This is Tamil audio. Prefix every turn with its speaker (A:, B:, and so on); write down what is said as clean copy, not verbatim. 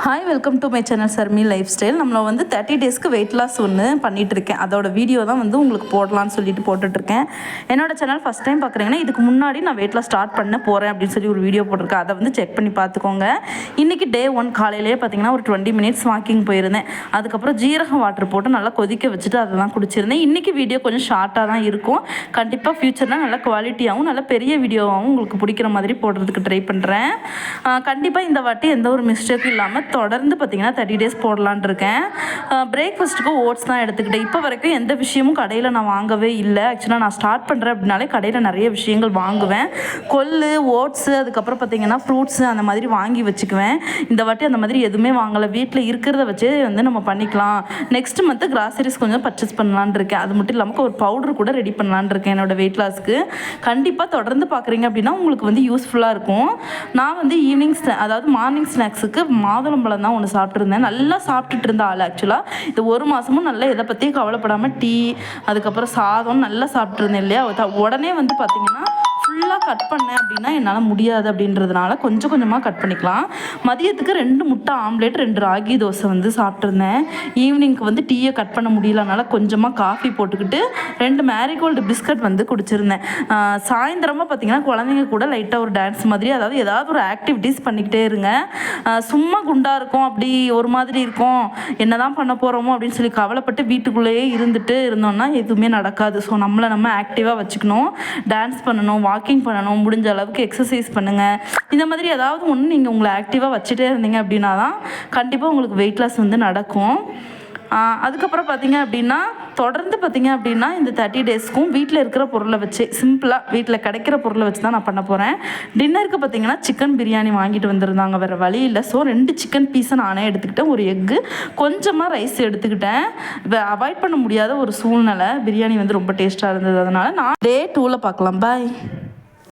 A: Hi, welcome to my channel Sharmi life style. நம்மளை வந்து 30 டேஸ்க்கு வெயிட் லாஸ் ஒன்று பண்ணிகிட்டு இருக்கேன். அதோட வீடியோ தான் வந்து உங்களுக்கு போடலான்னு சொல்லிட்டு போட்டுட்ருக்கேன். என்னோடய சேனல் ஃபஸ்ட் டைம் பார்க்குறீங்கன்னா, இதுக்கு முன்னாடி நான் வெயிட் லாஸ் ஸ்டார்ட் பண்ண போகிறேன் அப்படின்னு சொல்லி ஒரு வீடியோ போட்டிருக்கேன். அதை வந்து செக் பண்ணி பார்த்துக்கோங்க. இன்றைக்கி டே 1 காலையிலேயே பார்த்தீங்கன்னா ஒரு 20 மினிட்ஸ் வாக்கிங் போயிருந்தேன். அதுக்கப்புறம் ஜீரகம் வாட்டர் போட்டு நல்லா கொதிக்க வச்சுட்டு அதை தான் குடிச்சிருந்தேன். இன்றைக்கி வீடியோ கொஞ்சம் ஷார்ட்டாக தான் இருக்கும். கண்டிப்பாக ஃப்யூச்சரில் நல்ல குவாலிட்டியாகவும் நல்ல பெரிய வீடியோவாகவும் உங்களுக்கு பிடிக்கிற மாதிரி போடுறதுக்கு ட்ரை பண்ணுறேன். கண்டிப்பாக இந்த வாட்டி எந்த ஒரு மிஸ்டேக்கும் இல்லாமல் தொடர்ந்து பார்த்திங்கன்னா 30 டேஸ் போடலான் இருக்கேன். பிரேக்ஃபாஸ்ட்டுக்கு ஓட்ஸ் தான் எடுத்துக்கிட்டேன். இப்போ வரைக்கும் எந்த விஷயமும் கடையில் நான் வாங்கவே இல்லை. ஆக்சுவலாக நான் ஸ்டார்ட் பண்ணுறேன் அப்படின்னாலே கடையில் நிறைய விஷயங்கள் வாங்குவேன். கொள்ளு, ஓட்ஸு, அதுக்கப்புறம் பார்த்திங்கன்னா ஃப்ரூட்ஸு அந்த மாதிரி வாங்கி வச்சுக்குவேன். இந்த வாட்டி அந்த மாதிரி எதுவுமே வாங்கலை. வீட்டில் இருக்கிறத வச்சு வந்து நம்ம பண்ணிக்கலாம். நெக்ஸ்ட் மந்த்து கிராசரிஸ் கொஞ்சம் பர்ச்சேஸ் பண்ணலான் இருக்கேன். அது மட்டும் இல்லாமல் ஒரு பவுடர் கூட ரெடி பண்ணலான் இருக்கேன் என்னோடய வெயிட் லாஸ்க்கு. கண்டிப்பாக தொடர்ந்து பார்க்குறீங்க அப்படின்னா உங்களுக்கு வந்து யூஸ்ஃபுல்லாக இருக்கும். நான் வந்து ஈவினிங் அதாவது மார்னிங் ஸ்நாக்ஸுக்கு மாதுளம்பழம் தான் ஒன்று சாப்பிட்ருந்தேன். நல்லா சாப்பிட்டுட்டு இருந்த ஆள். ஆக்சுவலாக இது 1 மாதமும் நல்லா இதை பற்றி கவலைப்படாமல் டீ, அதுக்கப்புறம் சாதம் நல்லா சாப்பிட்ருந்தேன் இல்லையா. உடனே வந்து பார்த்திங்கன்னா ஃபுல்லாக கட் பண்ணேன் அப்படின்னா என்னால் முடியாது அப்படின்றதுனால கொஞ்சம் கொஞ்சமாக கட் பண்ணிக்கலாம். மதியத்துக்கு 2 முட்டை ஆம்லேட், 2 ராகி தோசை வந்து சாப்பிட்ருந்தேன். ஈவினிங்க்கு வந்து டீயை கட் பண்ண முடியலனால கொஞ்சமாக காஃபி போட்டுக்கிட்டு 2 மேரிகோல்டு பிஸ்கட் வந்து குடிச்சிருந்தேன். சாயந்தரமாக பார்த்திங்கன்னா குழந்தைங்க கூட லைட்டாக ஒரு டான்ஸ் மாதிரி, அதாவது ஏதாவது ஒரு ஆக்டிவிட்டீஸ் பண்ணிக்கிட்டே இருங்க. சும்மா குண்டாக இருக்கும், அப்படி ஒரு மாதிரி இருக்கும், என்ன தான் பண்ண போகிறோமோ அப்படின்னு சொல்லி கவலைப்பட்டு வீட்டுக்குள்ளேயே இருந்தோம்னா எதுவுமே நடக்காது. ஸோ நம்ம ஆக்டிவாக வச்சுக்கணும். டான்ஸ் பண்ணணும், வாக்கிங் பண்ணணும், முடிஞ்ச அளவுக்கு எக்ஸசைஸ் பண்ணுங்கள். இந்த மாதிரி ஏதாவது ஒன்று நீங்கள் உங்களை ஆக்டிவாக வச்சுட்டே இருந்தீங்க அப்படின்னா தான் கண்டிப்பாக உங்களுக்கு வெயிட் லாஸ் வந்து நடக்கும். அதுக்கப்புறம் பார்த்திங்க அப்படின்னா தொடர்ந்து பார்த்திங்க அப்படின்னா இந்த 30 டேஸ்க்கும் வீட்டில் இருக்கிற பொருளை வச்சு சிம்பிளாக வீட்டில் கிடைக்கிற பொருளை வச்சு தான் நான் பண்ண போகிறேன். டின்னருக்கு பார்த்திங்கன்னா சிக்கன் பிரியாணி வாங்கிட்டு வந்திருந்தாங்க, வேறு வழி இல்லை. ஸோ 2 சிக்கன் பீஸை நானே எடுத்துக்கிட்டேன். ஒரு எக்கு, கொஞ்சமாக ரைஸ் எடுத்துக்கிட்டேன். அவாய்ட் பண்ண முடியாத ஒரு சூழ்நிலை. பிரியாணி வந்து ரொம்ப டேஸ்ட்டாக இருந்தது. அதனால் நான் டே 2ல் பார்க்கலாம். பாய்.